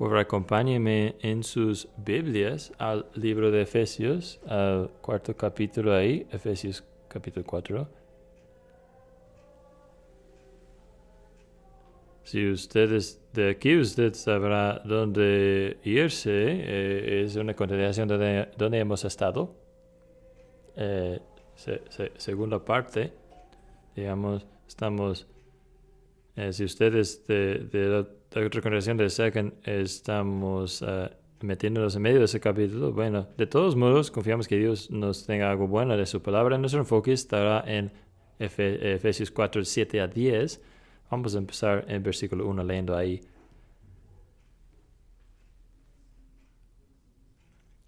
Por favor, acompáñenme en sus Biblias al libro de Efesios, al cuarto capítulo ahí, Efesios capítulo 4. Si usted es de aquí, usted sabrá dónde irse. Es una continuación de donde hemos estado. Segunda parte, digamos, estamos... si usted es de la otra congregación de Second, estamos metiéndonos en medio de ese capítulo. Bueno, de todos modos, confiamos que Dios nos tenga algo bueno de su palabra. Nuestro enfoque estará en Efesios 4, 7 a 10. Vamos a empezar en versículo 1 leyendo ahí.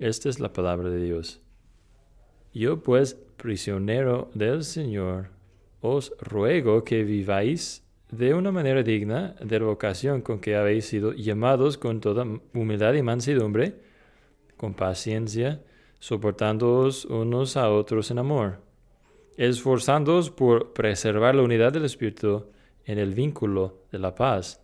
Esta es la palabra de Dios. Yo pues, prisionero del Señor, os ruego que viváis de una manera digna de la vocación con que habéis sido llamados, con toda humildad y mansedumbre, con paciencia, soportándoos unos a otros en amor, esforzándoos por preservar la unidad del Espíritu en el vínculo de la paz.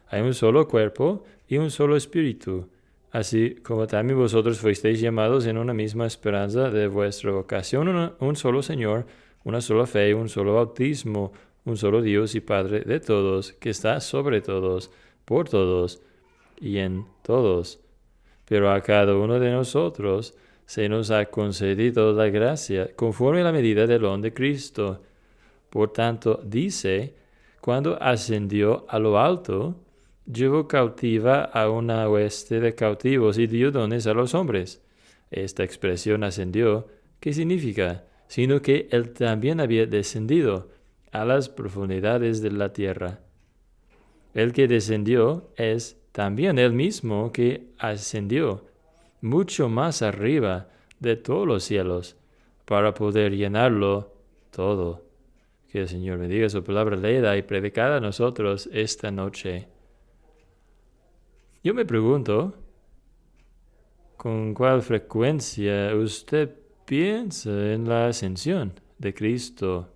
Hay un solo cuerpo y un solo Espíritu, así como también vosotros fuisteis llamados en una misma esperanza de vuestra vocación, un solo Señor, una sola fe, un solo bautismo, un solo Dios y Padre de todos, que está sobre todos, por todos y en todos. Pero a cada uno de nosotros se nos ha concedido la gracia conforme a la medida del don de Cristo. Por tanto, dice, cuando ascendió a lo alto, llevó cautiva a una hueste de cautivos y dio dones a los hombres. Esta expresión ascendió, ¿qué significa? Sino que él también había descendido a las profundidades de la tierra. El que descendió es también el mismo que ascendió mucho más arriba de todos los cielos, para poder llenarlo todo. Que el Señor bendiga su palabra leída y predicada a nosotros esta noche. Yo me pregunto, ¿con cuál frecuencia usted piensa en la ascensión de Cristo?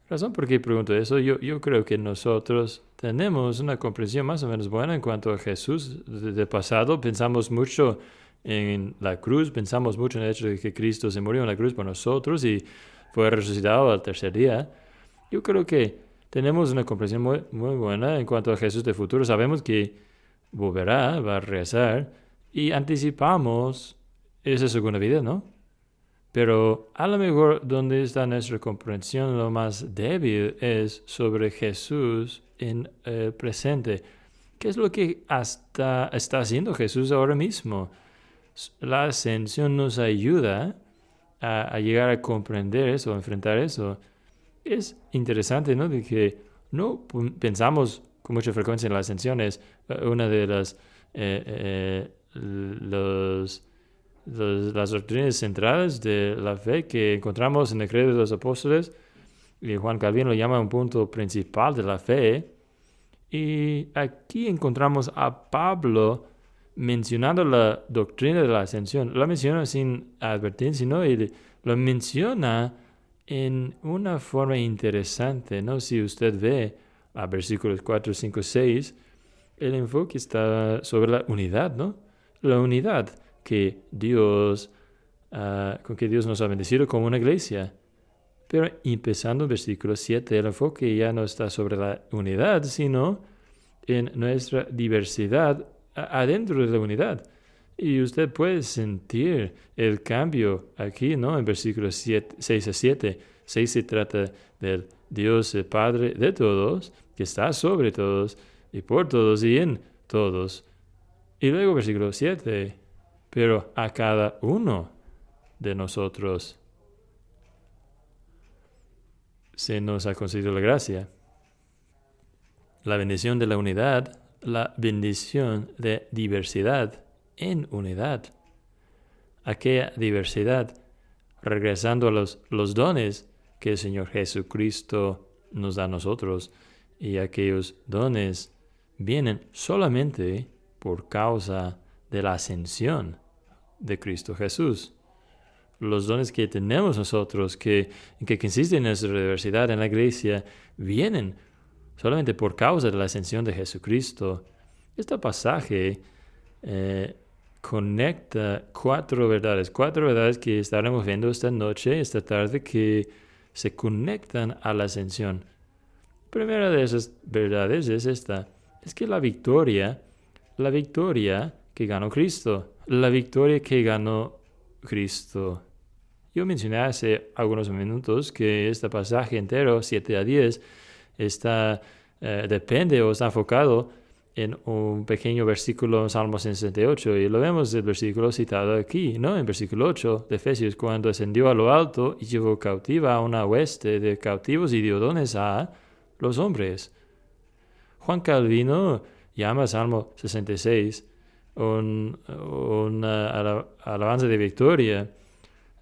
Razón por qué pregunto eso, yo creo que nosotros tenemos una comprensión más o menos buena en cuanto a Jesús. De pasado pensamos mucho en la cruz, pensamos mucho en el hecho de que Cristo se murió en la cruz por nosotros y fue resucitado al tercer día. Yo creo que tenemos una comprensión muy buena en cuanto a Jesús de futuro. Sabemos que volverá, va a regresar y anticipamos esa segunda vida, ¿no? Pero a lo mejor donde está nuestra comprensión lo más débil es sobre Jesús en el presente. ¿Qué es lo que está haciendo Jesús ahora mismo? La ascensión nos ayuda a llegar a comprender eso, a enfrentar eso. Es interesante, ¿no? De que no pensamos con mucha frecuencia en la ascensión. Es una de las doctrinas centrales de la fe que encontramos en el credo de los apóstoles, y Juan Calvino lo llama un punto principal de la fe. Y aquí encontramos a Pablo mencionando la doctrina de la ascensión. La menciona sin advertencia, ¿no? Y lo menciona en una forma interesante, ¿no? Si usted ve a versículos 4, 5, 6, el enfoque está sobre la unidad, ¿no? La unidad que con que Dios nos ha bendecido como una iglesia. Pero empezando en versículo 7, el enfoque ya no está sobre la unidad, sino en nuestra diversidad adentro de la unidad. Y usted puede sentir el cambio aquí, ¿no? En versículos 6 a 7. 6 se trata del Dios, el Padre de todos, que está sobre todos y por todos y en todos. Y luego versículo 7, pero a cada uno de nosotros se nos ha concedido la gracia, la bendición de la unidad, la bendición de diversidad en unidad. Aquella diversidad, regresando a los dones que el Señor Jesucristo nos da a nosotros, y aquellos dones vienen solamente por causa de la ascensión de Cristo Jesús. Los dones que tenemos nosotros, que consisten en nuestra diversidad en la iglesia, vienen solamente por causa de la ascensión de Jesucristo. Este pasaje conecta cuatro verdades que estaremos viendo esta noche, esta tarde, que se conectan a la ascensión. Primera de esas verdades es esta, es que la victoria que ganó Cristo, Yo mencioné hace algunos minutos que este pasaje entero, 7 a 10, depende o está enfocado en un pequeño versículo en Salmo 68, y lo vemos el versículo citado aquí, ¿no? En versículo 8 de Efesios, cuando ascendió a lo alto y llevó cautiva a una hueste de cautivos y dio dones a los hombres. Juan Calvino llama Salmo 66 una alabanza de victoria.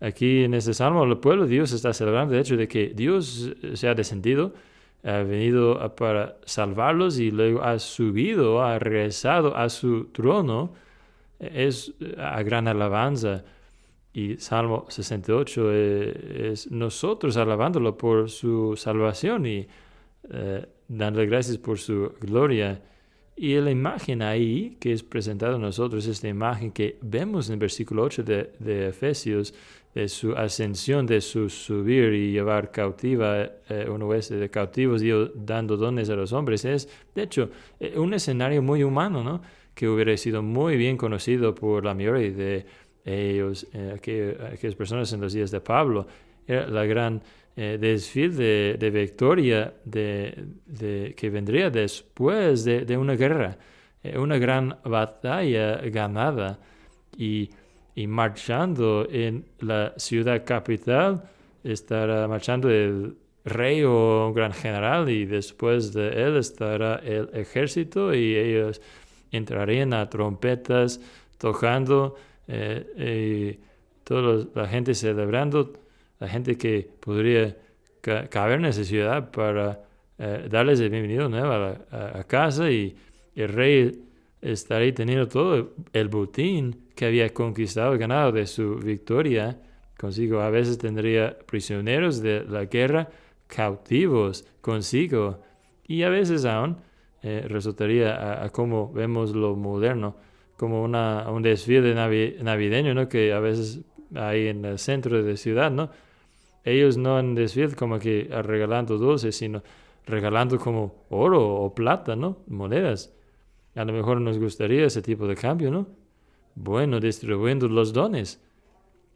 Aquí en este salmo el pueblo de Dios está celebrando el hecho de que Dios se ha descendido, ha venido para salvarlos y luego ha subido, ha regresado a su trono. Es a gran alabanza. Y Salmo 68 es nosotros alabándolo por su salvación y dándole gracias por su gloria. Y la imagen ahí que es presentada a nosotros, esta imagen que vemos en el versículo 8 de Efesios, de su ascensión, de su subir y llevar cautiva una hueste de cautivos y dando dones a los hombres, es de hecho un escenario muy humano, ¿no? Que hubiera sido muy bien conocido por la mayoría de ellos, aquellas personas en los días de Pablo. Era la gran desfile de victoria que vendría después de una guerra, una gran batalla ganada, y marchando en la ciudad capital estará marchando el rey o un gran general, y después de él estará el ejército, y ellos entrarían a trompetas tocando, y toda la gente celebrando, la gente que podría caber en esa ciudad para darles el bienvenido nuevo a casa, y el rey estaría teniendo todo el botín que había conquistado, ganado de su victoria consigo. A veces tendría prisioneros de la guerra cautivos consigo, y a veces aún resultaría a como vemos lo moderno, como un desfile navideño, ¿no? Que a veces hay en el centro de la ciudad, ¿no? Ellos no en desfile como que regalando dulces, sino regalando como oro o plata, ¿no? Monedas. A lo mejor nos gustaría ese tipo de cambio, ¿no? Bueno, distribuyendo los dones,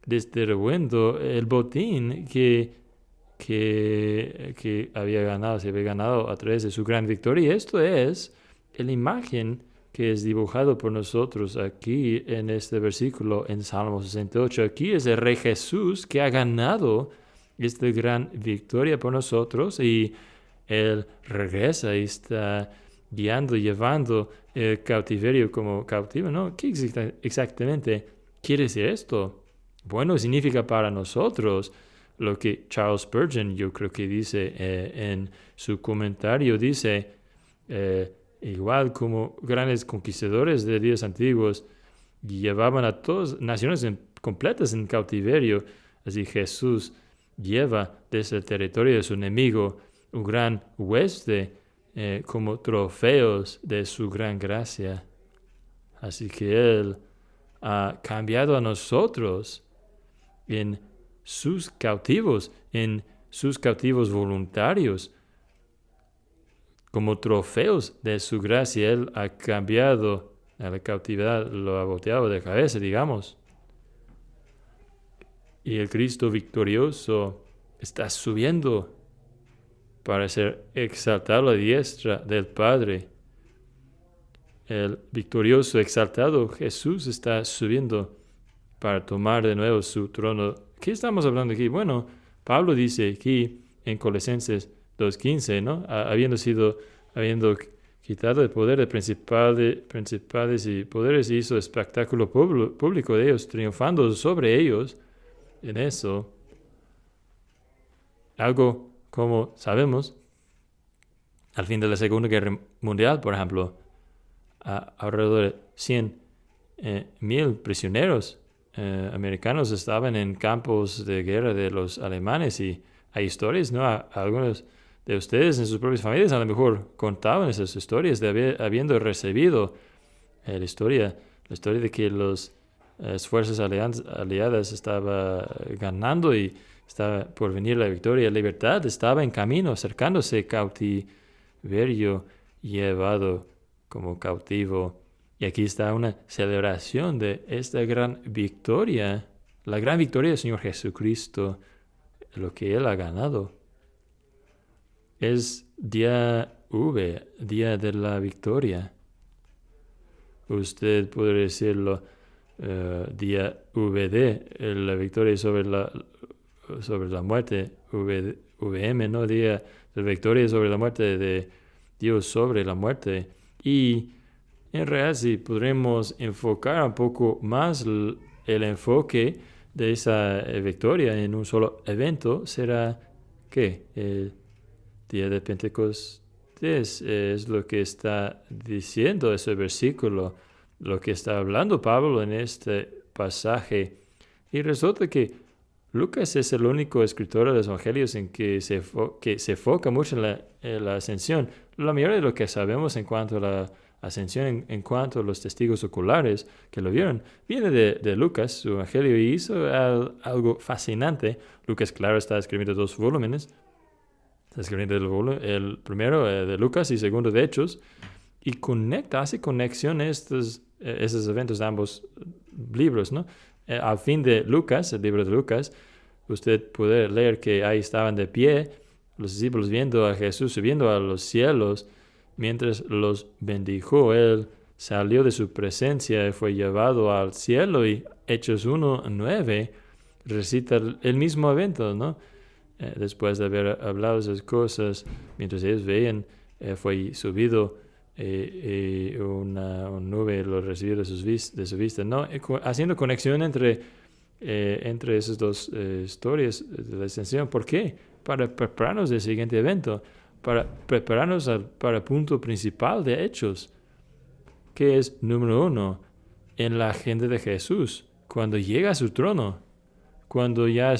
distribuyendo el botín que había ganado, se había ganado a través de su gran victoria. Y esto es la imagen que es dibujado por nosotros aquí en este versículo en Salmo 68. Aquí es el Rey Jesús que ha ganado esta gran victoria por nosotros, y Él regresa y está guiando, llevando el cautiverio como cautivo, ¿no? ¿Qué exactamente quiere decir esto? Bueno, significa para nosotros lo que Charles Spurgeon, yo creo que dice en su comentario, dice, igual como grandes conquistadores de días antiguos llevaban a todas naciones completas en cautiverio, así Jesús lleva desde el territorio de su enemigo un gran hueste como trofeos de su gran gracia. Así que Él ha cambiado a nosotros en sus cautivos voluntarios, como trofeos de su gracia. Él ha cambiado a la cautividad, lo ha volteado de cabeza, digamos. Y el Cristo victorioso está subiendo para ser exaltado a la diestra del Padre. El victorioso, exaltado Jesús está subiendo para tomar de nuevo su trono. ¿Qué estamos hablando aquí? Bueno, Pablo dice aquí en Colosenses 2:15, ¿no? Habiendo quitado el poder de principales y poderes, hizo espectáculo público de ellos, triunfando sobre ellos en eso. Algo como sabemos, al fin de la Segunda Guerra Mundial, por ejemplo, alrededor de 100,000 prisioneros americanos estaban en campos de guerra de los alemanes, y hay historias, ¿no? Algunos de ustedes en sus propias familias a lo mejor contaban esas historias de habiendo recibido la historia de que las fuerzas aliadas estaban ganando y estaba por venir la victoria. La libertad estaba en camino, acercándose, cautiverio llevado como cautivo. Y aquí está una celebración de esta gran victoria, la gran victoria del Señor Jesucristo, lo que Él ha ganado. Es día V, día de la victoria. Usted puede decirlo día VD, la victoria sobre la muerte, VM, ¿no? Día de victoria sobre la muerte de Dios sobre la muerte. Y en realidad, si podremos enfocar un poco más el enfoque de esa victoria en un solo evento, será que el día de Pentecostés es lo que está diciendo ese versículo, lo que está hablando Pablo en este pasaje. Y resulta que Lucas es el único escritor de los evangelios en que se enfoca mucho en la ascensión. La mayoría de lo que sabemos en cuanto a la ascensión, en cuanto a los testigos oculares que lo vieron, viene de Lucas, su evangelio, y hizo algo fascinante. Lucas, claro, está escribiendo 2 volúmenes. Está escribiendo el primero de Lucas y segundo de Hechos, y hace conexión esos eventos de ambos libros, ¿no? Al fin de Lucas, el libro de Lucas, usted puede leer que ahí estaban de pie los discípulos viendo a Jesús subiendo a los cielos mientras los bendijo. Él salió de su presencia y fue llevado al cielo, y Hechos 1:9 recita el mismo evento, ¿no? Después de haber hablado esas cosas, mientras ellos veían, fue subido una nube lo recibió de su vista, ¿no? Haciendo conexión entre esas dos historias de la ascensión. ¿Por qué? Para prepararnos del siguiente evento, para prepararnos para el punto principal de Hechos, que es, número 1, en la agenda de Jesús, cuando llega a su trono, cuando ya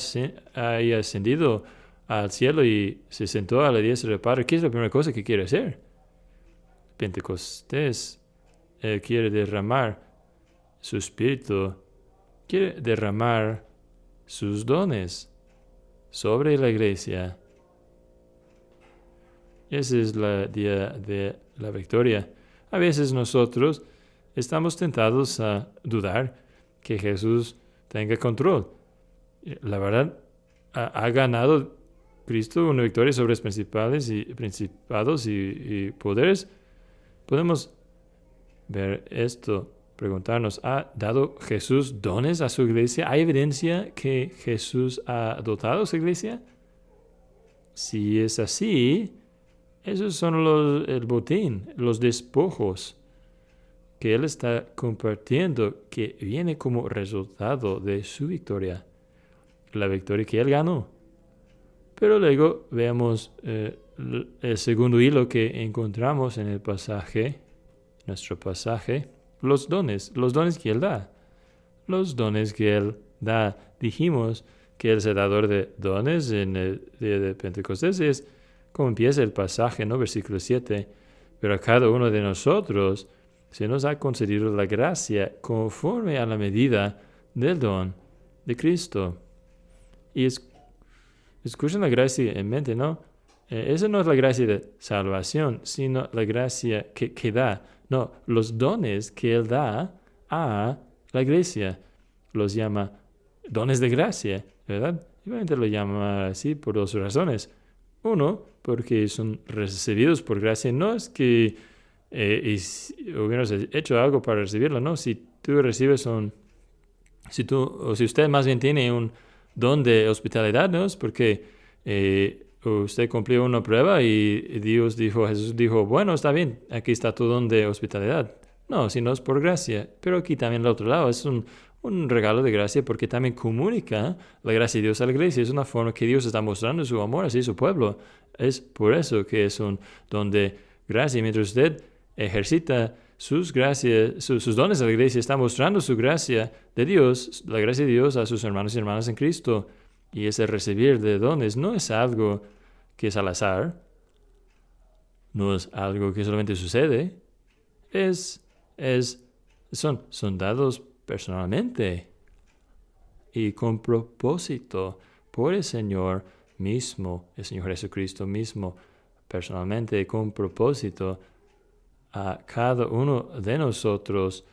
haya ascendido al cielo y se sentó a la diestra del Padre. ¿Qué es la primera cosa que quiere hacer? Pentecostés quiere derramar su espíritu, quiere derramar sus dones sobre la iglesia. Ese es el día de la victoria. A veces nosotros estamos tentados a dudar que Jesús tenga control. La verdad, ha ganado Cristo una victoria sobre los principados y poderes. Podemos ver esto, preguntarnos, ¿ha dado Jesús dones a su iglesia? ¿Hay evidencia que Jesús ha dotado a su iglesia? Si es así, esos son el botín, los despojos que Él está compartiendo, que viene como resultado de su victoria, la victoria que Él ganó. Pero luego veamos el segundo hilo que encontramos en el pasaje, nuestro pasaje, los dones que Él da. Los dones que Él da. Dijimos que Él es el dador de dones en el día de Pentecostés. Es como empieza el pasaje, ¿no? Versículo 7. Pero a cada uno de nosotros se nos ha concedido la gracia conforme a la medida del don de Cristo. Y escuchen la gracia en mente, ¿no? Esa no es la gracia de salvación, sino la gracia que da. No, los dones que Él da a la iglesia los llama dones de gracia, ¿verdad? Obviamente lo llama así por 2 razones. 1, porque son recibidos por gracia. No es que hubieras hecho algo para recibirlo, ¿no? Si usted más bien tiene un don de hospitalidad, ¿no? Es porque usted cumplió una prueba y Jesús dijo, bueno, está bien, aquí está tu don de hospitalidad. No, si no es por gracia. Pero aquí también al otro lado es un regalo de gracia, porque también comunica la gracia de Dios a la iglesia. Es una forma que Dios está mostrando su amor hacia su pueblo. Es por eso que es un don de gracia. Mientras usted ejercita sus gracias, sus dones a la iglesia, está mostrando su gracia de Dios, la gracia de Dios a sus hermanos y hermanas en Cristo. Y ese recibir de dones no es algo que es al azar. no es algo que solamente sucede, es, son dados personalmente y con propósito por el Señor mismo, el Señor Jesucristo mismo, personalmente con propósito a cada uno de nosotros.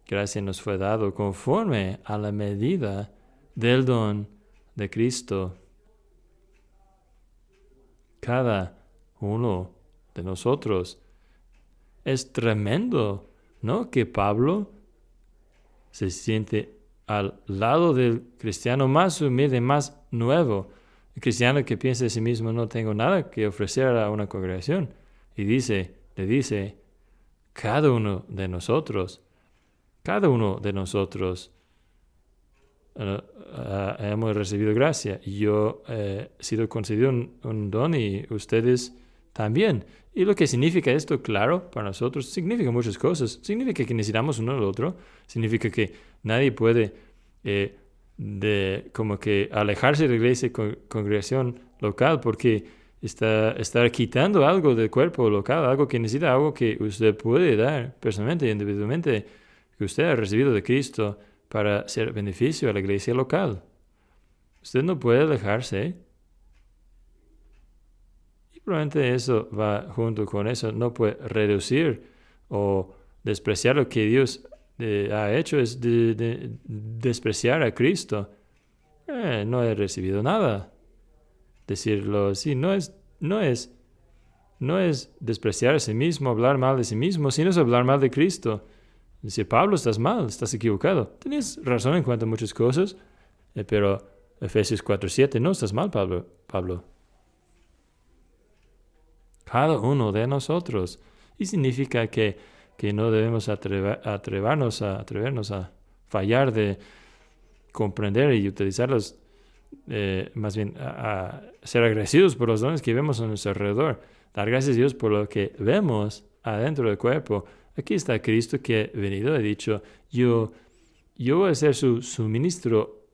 Gracia nos fue dado conforme a la medida del don de Cristo. Cada uno de nosotros. Es tremendo, ¿no? Que Pablo se siente al lado del cristiano más humilde, más nuevo. El cristiano que piensa de sí mismo, no tengo nada que ofrecer a una congregación. Y le dice, cada uno de nosotros hemos recibido gracia. Yo he sido concedido un don y ustedes también. Y lo que significa esto, claro, para nosotros, significa muchas cosas. Significa que necesitamos uno al otro. Significa que nadie puede como que alejarse de la iglesia y congregación local porque está quitando algo del cuerpo local, algo que necesita, algo que usted puede dar personalmente, individualmente, que usted ha recibido de Cristo para ser beneficio a la iglesia local. Usted no puede alejarse. Y probablemente eso va junto con eso. No puede reducir o despreciar lo que Dios ha hecho, es despreciar a Cristo. No he recibido nada. Decirlo así no es despreciar a sí mismo, hablar mal de sí mismo, sino es hablar mal de Cristo. Decir, Pablo, estás mal, estás equivocado. Tenías razón en cuanto a muchas cosas, pero Efesios 4:7, no estás mal, Pablo. Cada uno de nosotros. Y significa que no debemos atrevernos a fallar de comprender y utilizarlos, más bien a ser agradecidos por los dones que vemos a nuestro alrededor. Dar gracias a Dios por lo que vemos adentro del cuerpo. Aquí está Cristo que ha venido y ha dicho, yo voy a ser su suministro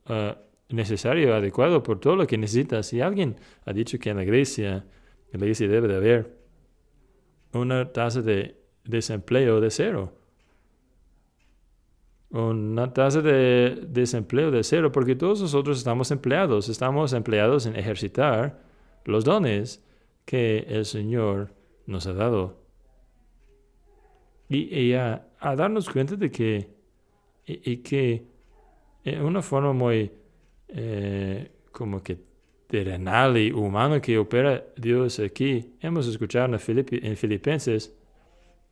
necesario, adecuado por todo lo que necesitas. Si alguien ha dicho que en la iglesia debe de haber una tasa de desempleo de 0. Una tasa de desempleo de 0, porque todos nosotros estamos empleados en ejercitar los dones que el Señor nos ha dado. Y a darnos cuenta de que en una forma muy como que terrenal y humana que opera Dios aquí, hemos escuchado en Filipenses,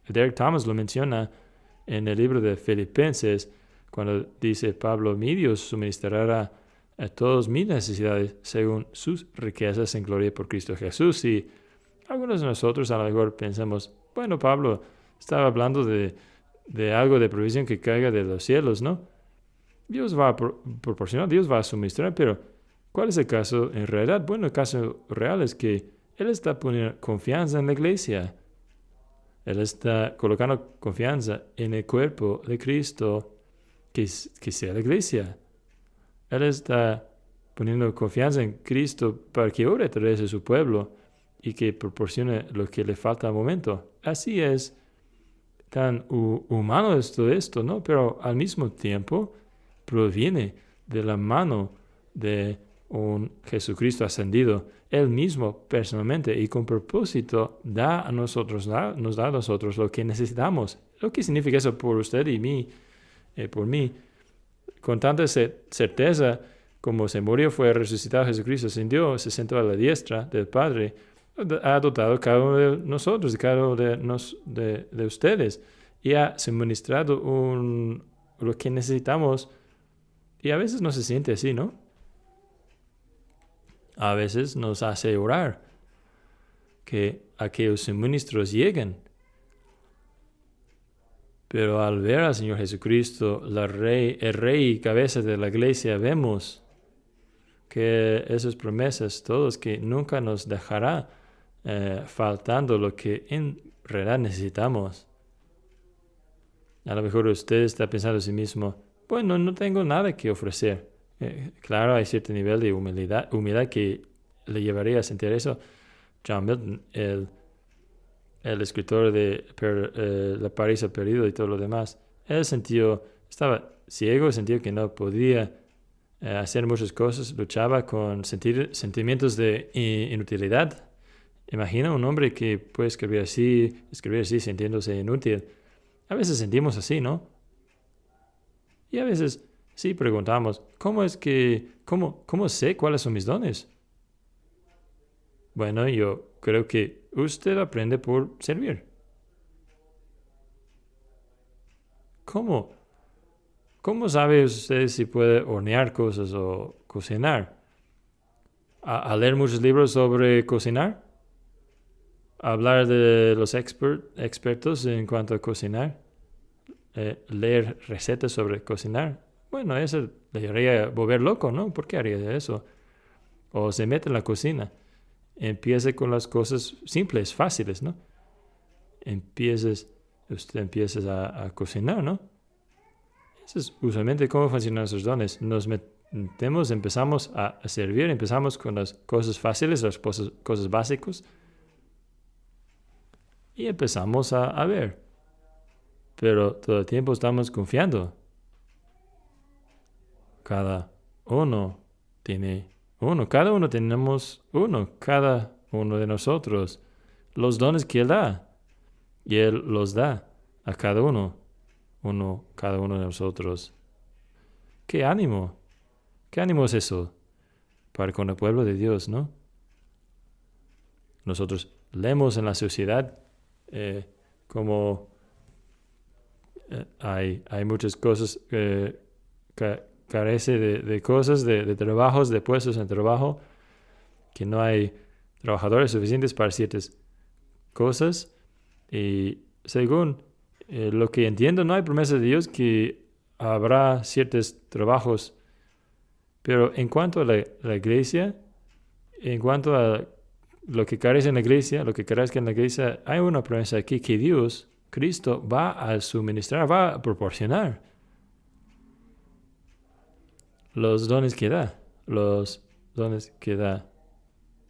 Derek Thomas lo menciona en el libro de Filipenses, cuando dice Pablo, mi Dios suministrará a todos mis necesidades según sus riquezas en gloria por Cristo Jesús. Y algunos de nosotros a lo mejor pensamos, bueno, Pablo estaba hablando de algo de provisión que caiga de los cielos, ¿no? Dios va a proporcionar, Dios va a suministrar, pero ¿cuál es el caso en realidad? Bueno, el caso real es que Él está poniendo confianza en la iglesia. Él está colocando confianza en el cuerpo de Cristo, que sea la iglesia. Él está poniendo confianza en Cristo para que ore a través de su pueblo y que proporcione lo que le falta al momento. Así es, tan humano es todo esto, ¿no? Pero al mismo tiempo proviene de la mano de un Jesucristo ascendido. Él mismo personalmente y con propósito nos da a nosotros lo que necesitamos. Lo que significa eso por usted y mí, por mí. Con tanta certeza como se murió, fue resucitado Jesucristo, ascendió, se sentó a la diestra del Padre, ha dotado cada uno de nosotros, cada uno de ustedes, y ha suministrado lo que necesitamos. Y a veces no se siente así, ¿no? A veces nos hace orar que aquellos suministros lleguen. Pero al ver al Señor Jesucristo, el Rey y cabeza de la iglesia, vemos que esas promesas, todos, que nunca nos dejará faltando lo que en realidad necesitamos. A lo mejor usted está pensando a sí mismo, bueno, no tengo nada que ofrecer. Claro, hay cierto nivel de humildad que le llevaría a sentir eso. John Milton, él el escritor de La Paraíso Perdido y todo lo demás, él estaba ciego, sentía que no podía hacer muchas cosas, luchaba con sentimientos de inutilidad. Imagina un hombre que puede escribir así sintiéndose inútil. A veces sentimos así, ¿no? Y a veces sí preguntamos, ¿cómo sé cuáles son mis dones? Bueno, yo creo que usted aprende por servir. ¿Cómo? ¿Cómo sabe usted si puede hornear cosas o cocinar? ¿A leer muchos libros sobre cocinar? ¿A hablar de los expertos en cuanto a cocinar? ¿Leer recetas sobre cocinar? Bueno, eso le haría volver loco, ¿no? ¿Por qué haría eso? O se mete en la cocina. Empiece con las cosas simples, fáciles, ¿no? Usted empieza a cocinar, ¿no? Eso es usualmente cómo funcionan nuestros dones. Nos metemos, empezamos a servir, empezamos con las cosas fáciles, las cosas básicas, y empezamos a ver. Pero todo el tiempo estamos confiando. Cada uno tiene uno, cada uno tenemos uno, cada uno de nosotros. Los dones que Él da, y Él los da a cada uno, cada uno de nosotros. ¡Qué ánimo! ¿Qué ánimo es eso? Para con el pueblo de Dios, ¿no? Nosotros leemos en la sociedad como hay muchas cosas que carece de cosas, de trabajos, de puestos en trabajo, que no hay trabajadores suficientes para ciertas cosas. Y según lo que entiendo, no hay promesa de Dios que habrá ciertos trabajos. Pero en cuanto a la iglesia, en cuanto a lo que carece en la iglesia, lo que carezca en la iglesia, hay una promesa aquí que Dios, Cristo, va a suministrar, va a proporcionar los dones que da,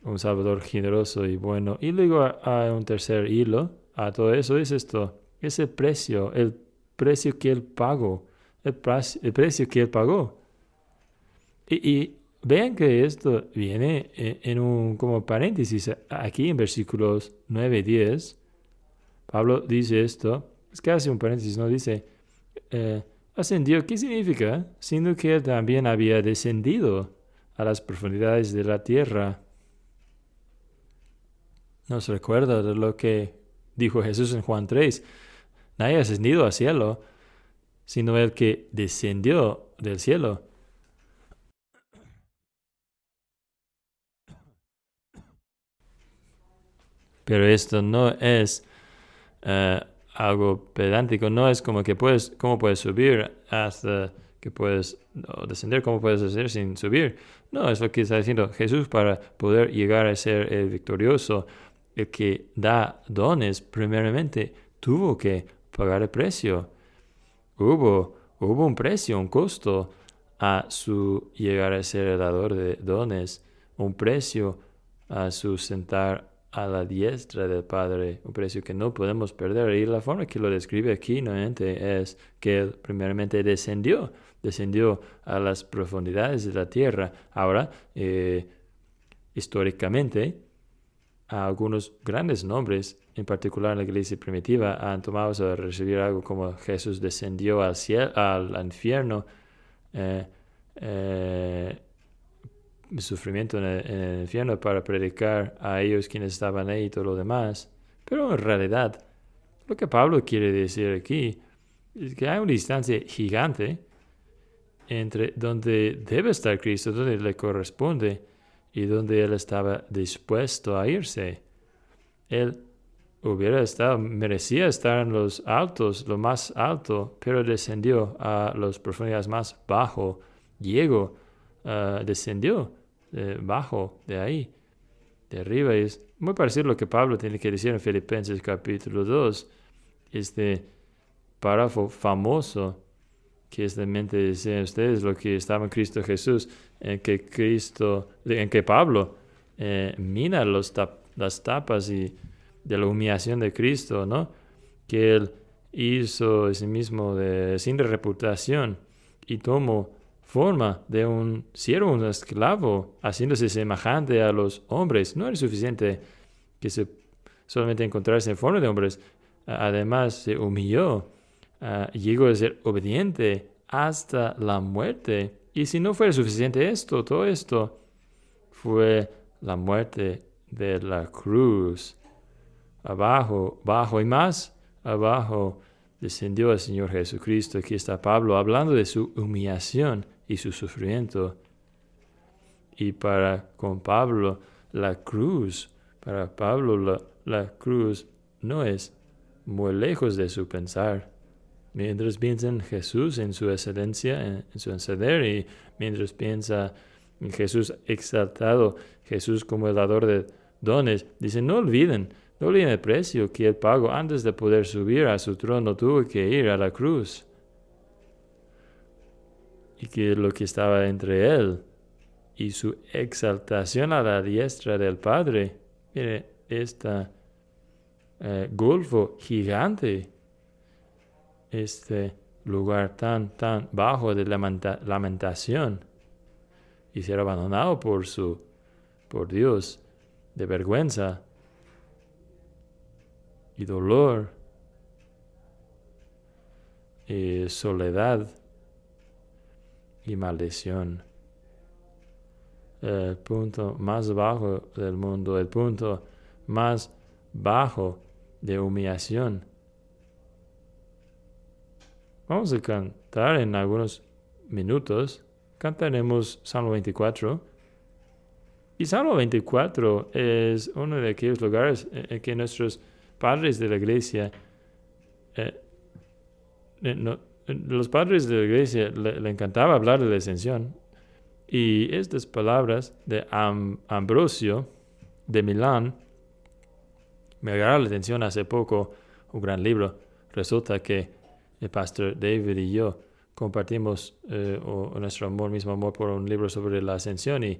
un Salvador generoso y bueno. Y luego hay un tercer hilo a todo eso, es esto, ese precio, el precio que Él pagó, el precio que Él pagó. Y vean que esto viene en un como paréntesis aquí en versículos 9 y 10. Pablo dice esto, es casi un paréntesis, ¿no? Dice, ascendió, ¿qué significa? Siendo que Él también había descendido a las profundidades de la tierra. Nos recuerda de lo que dijo Jesús en Juan 3. Nadie ha ascendido al cielo, sino el que descendió del cielo. Pero esto no es algo pedántico, no es como que cómo puedes subir hasta que puedes descender, cómo puedes hacer sin subir. No, es lo que está diciendo Jesús para poder llegar a ser el victorioso, el que da dones, primeramente tuvo que pagar el precio. Hubo un precio, un costo a su llegar a ser el dador de dones, un precio a su sentar a la diestra del Padre, un precio que no podemos perder. Y la forma que lo describe aquí nuevamente es que Él primeramente descendió a las profundidades de la tierra. Ahora, históricamente, algunos grandes nombres, en particular en la iglesia primitiva, han tomado a recibir algo como Jesús descendió al cielo, al infierno, sufrimiento en el infierno para predicar a ellos quienes estaban ahí y todo lo demás. Pero en realidad, lo que Pablo quiere decir aquí es que hay una distancia gigante entre donde debe estar Cristo, donde le corresponde, y donde Él estaba dispuesto a irse. Él merecía estar en los altos, lo más alto, pero descendió a las profundidades más bajo. Descendió bajo de ahí, de arriba. Y es muy parecido a lo que Pablo tiene que decir en Filipenses capítulo 2, este párrafo famoso que es de mente de ustedes, lo que estaba en Cristo Jesús, en que Pablo mina las tapas y de la humillación de Cristo, ¿no? Que Él hizo a sí mismo sin reputación y tomó forma de un siervo, un esclavo, haciéndose semejante a los hombres. No era suficiente que solamente encontrarse en forma de hombres. Además, se humilló, llegó a ser obediente hasta la muerte. Y si no fuera suficiente todo esto, fue la muerte de la cruz. Abajo y más abajo descendió el Señor Jesucristo. Aquí está Pablo hablando de su humillación y su sufrimiento. Y con Pablo, para Pablo la cruz no es muy lejos de su pensar. Mientras piensa en Jesús, en su excelencia, en su exceder, y mientras piensa en Jesús exaltado, Jesús como el dador de dones, dice, no olviden el precio que Él pagó antes de poder subir a su trono, tuvo que ir a la cruz. Y que lo que estaba entre Él y su exaltación a la diestra del Padre, mire, este golfo gigante, este lugar tan bajo de lamentación, y ser abandonado por Dios, de vergüenza y dolor y soledad y maldición. El punto más bajo del mundo, el punto más bajo de humillación. Vamos a cantar en algunos minutos. Cantaremos Salmo 24. Y Salmo 24 es uno de aquellos lugares en que nuestros padres de la iglesia, los padres de la iglesia le encantaba hablar de la ascensión. Y estas palabras de Ambrosio de Milán me agarraron la atención hace poco, un gran libro. Resulta que el pastor David y yo compartimos nuestro mismo amor por un libro sobre la ascensión y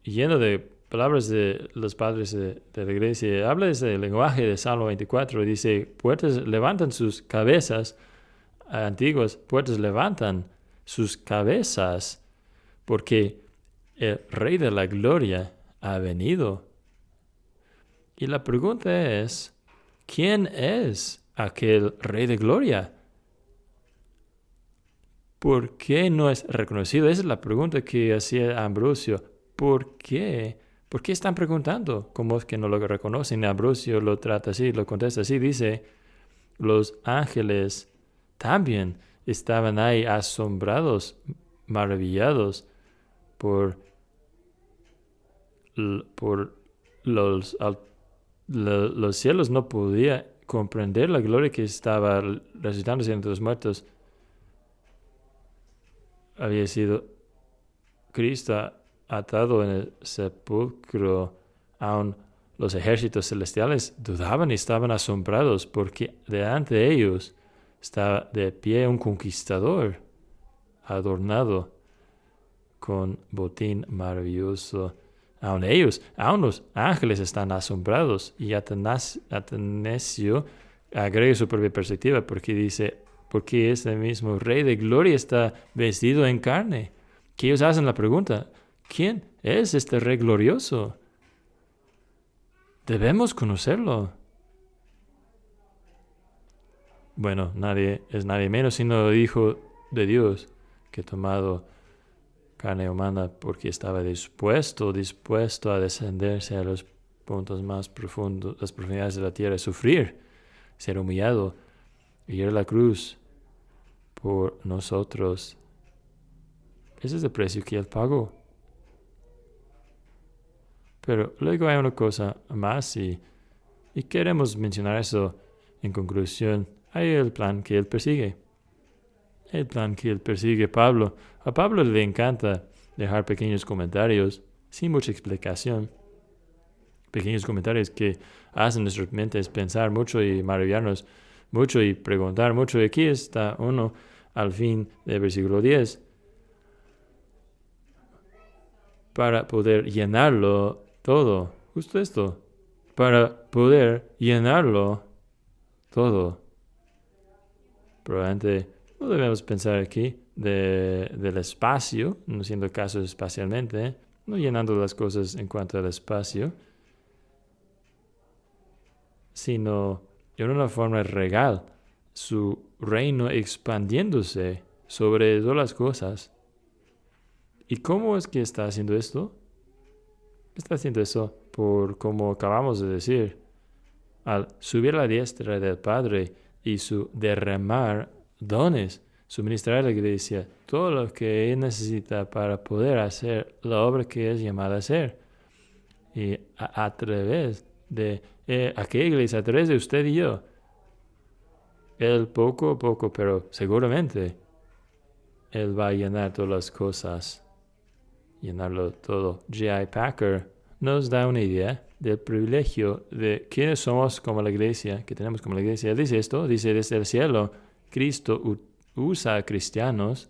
lleno de palabras de los padres de la iglesia. Habla de ese lenguaje de Salmo 24 y dice, puertas levantan sus cabezas, antiguas puertas levantan sus cabezas, porque el Rey de la Gloria ha venido. Y la pregunta es, ¿quién es aquel Rey de Gloria? ¿Por qué no es reconocido? Esa es la pregunta que hacía Ambrosio. ¿Por qué? ¿Por qué están preguntando? ¿Cómo es que no lo reconocen? Ambrosio lo trata así, lo contesta así. Dice, los ángeles también estaban ahí asombrados, maravillados por los cielos. No podía comprender la gloria que estaba resucitándose entre los muertos. Había sido Cristo atado en el sepulcro. Aún los ejércitos celestiales dudaban y estaban asombrados porque delante de ellos estaba de pie un conquistador adornado con botín maravilloso. Aún los ángeles están asombrados. Y Atanasio agrega su propia perspectiva porque dice, porque este mismo Rey de Gloria está vestido en carne. Que ellos hacen la pregunta, ¿quién es este Rey glorioso? Debemos conocerlo. Bueno, nadie menos sino el Hijo de Dios, que ha tomado carne humana porque estaba dispuesto a descenderse a los puntos más profundos, las profundidades de la tierra, sufrir, ser humillado y ir a la cruz por nosotros. Ese es el precio que Él pagó. Pero luego hay una cosa más y queremos mencionar eso en conclusión. Hay el plan que Él persigue. El plan que Él persigue Pablo. A Pablo le encanta dejar pequeños comentarios sin mucha explicación. Pequeños comentarios que hacen nuestras mentes pensar mucho y maravillarnos mucho y preguntar mucho. Y aquí está uno al fin del versículo 10. Para poder llenarlo todo. Justo esto. para poder llenarlo todo. Probablemente no debemos pensar aquí del espacio, no siendo caso espacialmente, no llenando las cosas en cuanto al espacio, sino en una forma real, su reino expandiéndose sobre todas las cosas. ¿Y cómo es que está haciendo esto? Está haciendo eso por, como acabamos de decir, al subir a la diestra del Padre y su derramar dones, suministrar a la iglesia todo lo que él necesita para poder hacer la obra que es llamada a hacer. Y a través de aquella iglesia, a través de usted y yo, él poco a poco, pero seguramente, él va a llenar todas las cosas, llenarlo todo. J.I. Packer nos da una idea del privilegio de quiénes somos como la iglesia, que tenemos como la iglesia. Él dice esto, dice desde el cielo, Cristo usa a cristianos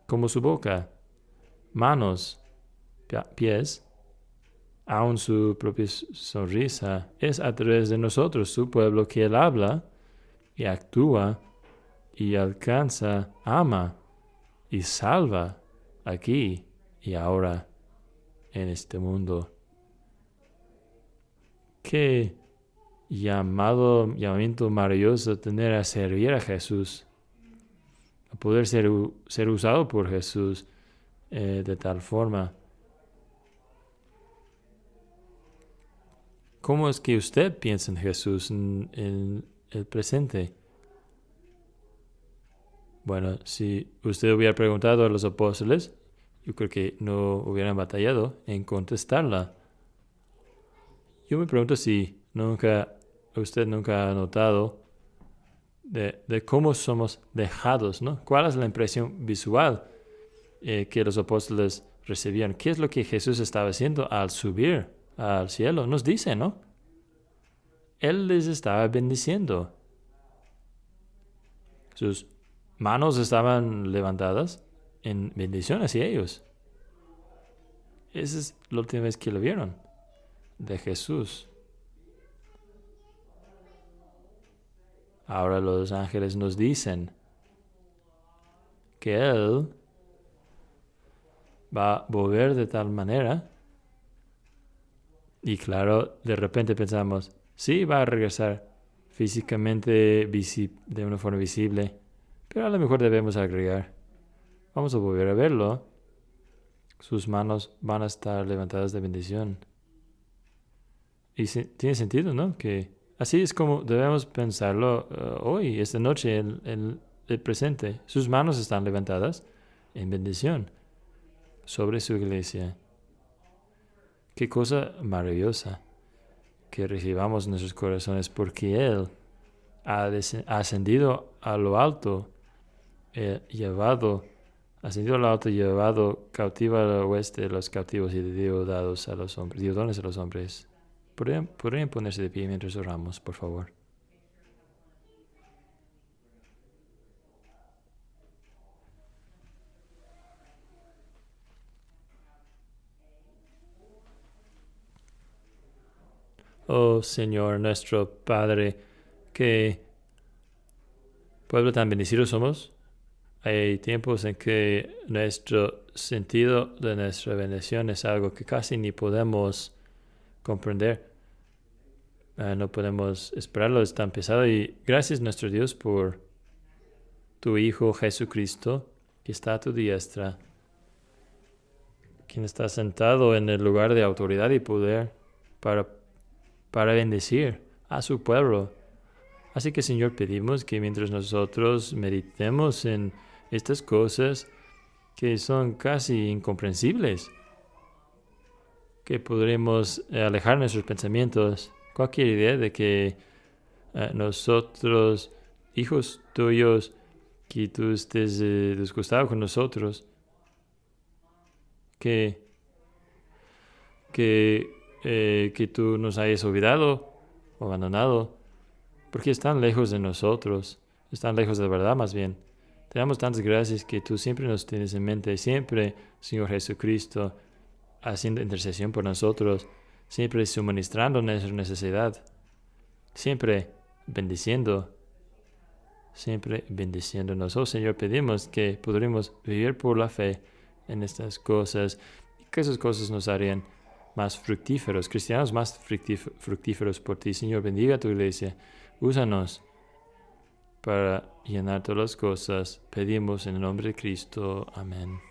como su boca, manos, pies, aun su propia sonrisa. Es a través de nosotros, su pueblo, que él habla y actúa y alcanza, ama y salva aquí y ahora en este mundo. Qué llamamiento maravilloso tener a servir a Jesús, a poder ser usado por Jesús de tal forma. ¿Cómo es que usted piensa en Jesús en el presente? Bueno, si usted hubiera preguntado a los apóstoles, yo creo que no hubieran batallado en contestarla. Yo me pregunto si usted nunca ha notado de cómo somos dejados, ¿no? ¿Cuál es la impresión visual que los apóstoles recibían? ¿Qué es lo que Jesús estaba haciendo al subir al cielo? Nos dice, ¿no? Él les estaba bendiciendo. Sus manos estaban levantadas en bendición hacia ellos. Esa es la última vez que lo vieron de Jesús. Ahora los ángeles nos dicen que Él va a volver de tal manera. Y claro, de repente pensamos, sí, va a regresar físicamente de una forma visible, pero a lo mejor debemos agregar, vamos a volver a verlo. Sus manos van a estar levantadas de bendición. Y tiene sentido, ¿no? Que así es como debemos pensarlo hoy, esta noche, en el presente. Sus manos están levantadas en bendición sobre su iglesia. Qué cosa maravillosa que recibamos en nuestros corazones, porque Él ha ascendido a lo alto, llevado cautiva a la hueste de los cautivos y dio dados a los hombres, dio dones a los hombres. ¿Podrían ponerse de pie mientras oramos, por favor? Oh Señor, nuestro Padre, qué pueblo tan bendecido somos. Hay tiempos en que nuestro sentido de nuestra bendición es algo que casi ni podemos comprender. No podemos esperarlo, es tan pesado. Y gracias nuestro Dios por tu Hijo Jesucristo, que está a tu diestra, quien está sentado en el lugar de autoridad y poder para bendecir a su pueblo. Así que, Señor, pedimos que mientras nosotros meditemos en estas cosas que son casi incomprensibles, que podremos alejar nuestros pensamientos, cualquier idea de que nosotros, hijos tuyos, que tú estés disgustado con nosotros, que tú nos hayas olvidado o abandonado, porque están lejos de nosotros, están lejos de la verdad más bien. Te damos tantas gracias que tú siempre nos tienes en mente, siempre, Señor Jesucristo, haciendo intercesión por nosotros, siempre suministrando nuestra necesidad, siempre bendiciendo, siempre bendiciéndonos. Oh Señor, pedimos que podremos vivir por la fe en estas cosas y que esas cosas nos harían más fructíferos, cristianos más fructíferos por ti. Señor, bendiga a tu iglesia. Úsanos para llenar todas las cosas. Pedimos en el nombre de Cristo. Amén.